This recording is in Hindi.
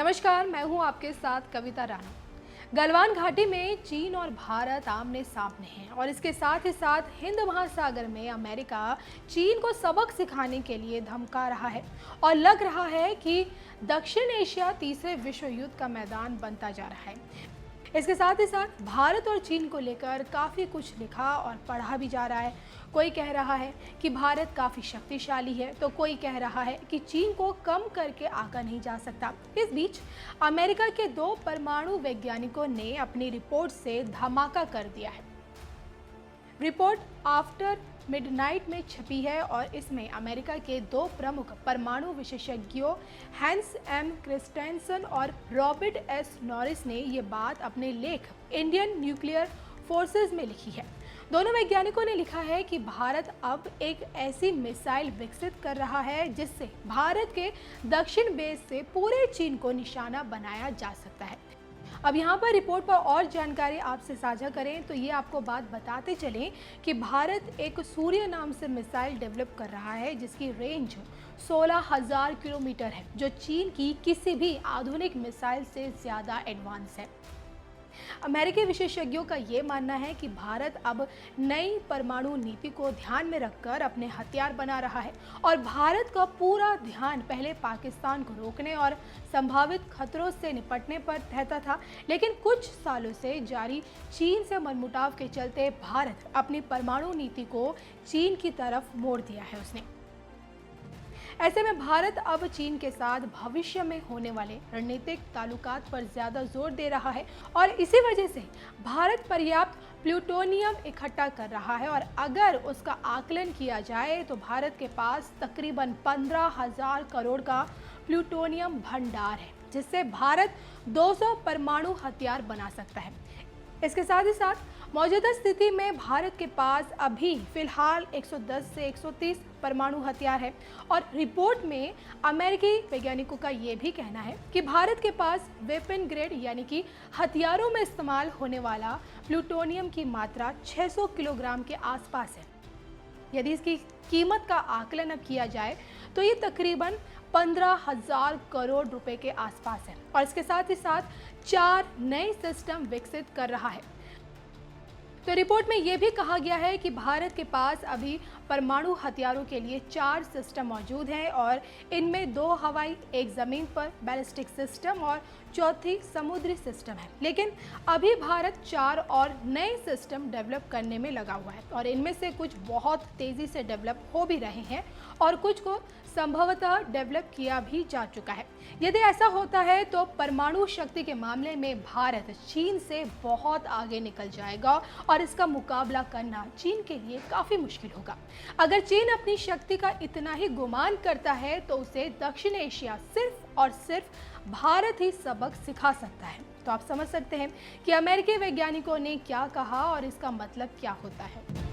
नमस्कार, मैं हूं आपके साथ कविता राणा। गलवान घाटी में चीन और भारत आमने सामने हैं और इसके साथ ही साथ हिंद महासागर में अमेरिका चीन को सबक सिखाने के लिए धमका रहा है और लग रहा है कि दक्षिण एशिया तीसरे विश्व युद्ध का मैदान बनता जा रहा है। इसके साथ ही साथ भारत और चीन को लेकर काफ़ी कुछ लिखा और पढ़ा भी जा रहा है। कोई कह रहा है कि भारत काफ़ी शक्तिशाली है, तो कोई कह रहा है कि चीन को कम करके आगा नहीं जा सकता। इस बीच अमेरिका के 2 परमाणु वैज्ञानिकों ने अपनी रिपोर्ट से धमाका कर दिया है। रिपोर्ट आफ्टर मिडनाइट में छपी है और इसमें अमेरिका के 2 प्रमुख परमाणु विशेषज्ञों हैंस एम क्रिस्टेंसन और रॉबर्ट एस नॉरिस ने ये बात अपने लेख इंडियन न्यूक्लियर फोर्सेस में लिखी है। दोनों वैज्ञानिकों ने लिखा है कि भारत अब एक ऐसी मिसाइल विकसित कर रहा है जिससे भारत के दक्षिण बेस से पूरे चीन को निशाना बनाया जा सकता है। अब यहाँ पर रिपोर्ट पर और जानकारी आपसे साझा करें तो ये आपको बात बताते चलें कि भारत एक सूर्य नाम से मिसाइल डेवलप कर रहा है जिसकी रेंज 16,000 किलोमीटर है, जो चीन की किसी भी आधुनिक मिसाइल से ज़्यादा एडवांस है। अमेरिकी विशेषज्ञों का ये मानना है कि भारत अब नई परमाणु नीति को ध्यान में रखकर अपने हथियार बना रहा है और भारत का पूरा ध्यान पहले पाकिस्तान को रोकने और संभावित खतरों से निपटने पर रहता था, लेकिन कुछ सालों से जारी चीन से मनमुटाव के चलते भारत अपनी परमाणु नीति को चीन की तरफ मोड़ दिया है उसने। ऐसे में भारत अब चीन के साथ भविष्य में होने वाले रणनीतिक ताल्लुकात पर ज़्यादा जोर दे रहा है और इसी वजह से भारत पर्याप्त प्लूटोनियम इकट्ठा कर रहा है और अगर उसका आकलन किया जाए तो भारत के पास तकरीबन 15,000 करोड़ का प्लूटोनियम भंडार है, जिससे भारत 200 परमाणु हथियार बना सकता है। इसके साथ ही साथ मौजूदा स्थिति में भारत के पास अभी फिलहाल 110 से 130 परमाणु हथियार है और रिपोर्ट में अमेरिकी वैज्ञानिकों का ये भी कहना है कि भारत के पास वेपन ग्रेड यानी कि हथियारों में इस्तेमाल होने वाला प्लूटोनियम की मात्रा 600 किलोग्राम के आसपास है। यदि इसकी कीमत का आकलन अब किया जाए तो ये तकरीबन 15,000 करोड़ रुपए के आसपास है और इसके साथ ही साथ 4 नए सिस्टम विकसित कर रहा है। तो रिपोर्ट में यह भी कहा गया है कि भारत के पास अभी परमाणु हथियारों के लिए 4 सिस्टम मौजूद हैं और इनमें 2 हवाई, 1 ज़मीन पर बैलिस्टिक सिस्टम और चौथी समुद्री सिस्टम है। लेकिन अभी भारत 4 और नए सिस्टम डेवलप करने में लगा हुआ है और इनमें से कुछ बहुत तेज़ी से डेवलप हो भी रहे हैं और कुछ को संभवतः डेवलप किया भी जा चुका है। यदि ऐसा होता है तो परमाणु शक्ति के मामले में भारत चीन से बहुत आगे निकल जाएगा और इसका मुकाबला करना चीन के लिए काफ़ी मुश्किल होगा। अगर चीन अपनी शक्ति का इतना ही गुमान करता है तो उसे दक्षिण एशिया सिर्फ और सिर्फ भारत ही सबक सिखा सकता है। तो आप समझ सकते हैं कि अमेरिकी वैज्ञानिकों ने क्या कहा और इसका मतलब क्या होता है।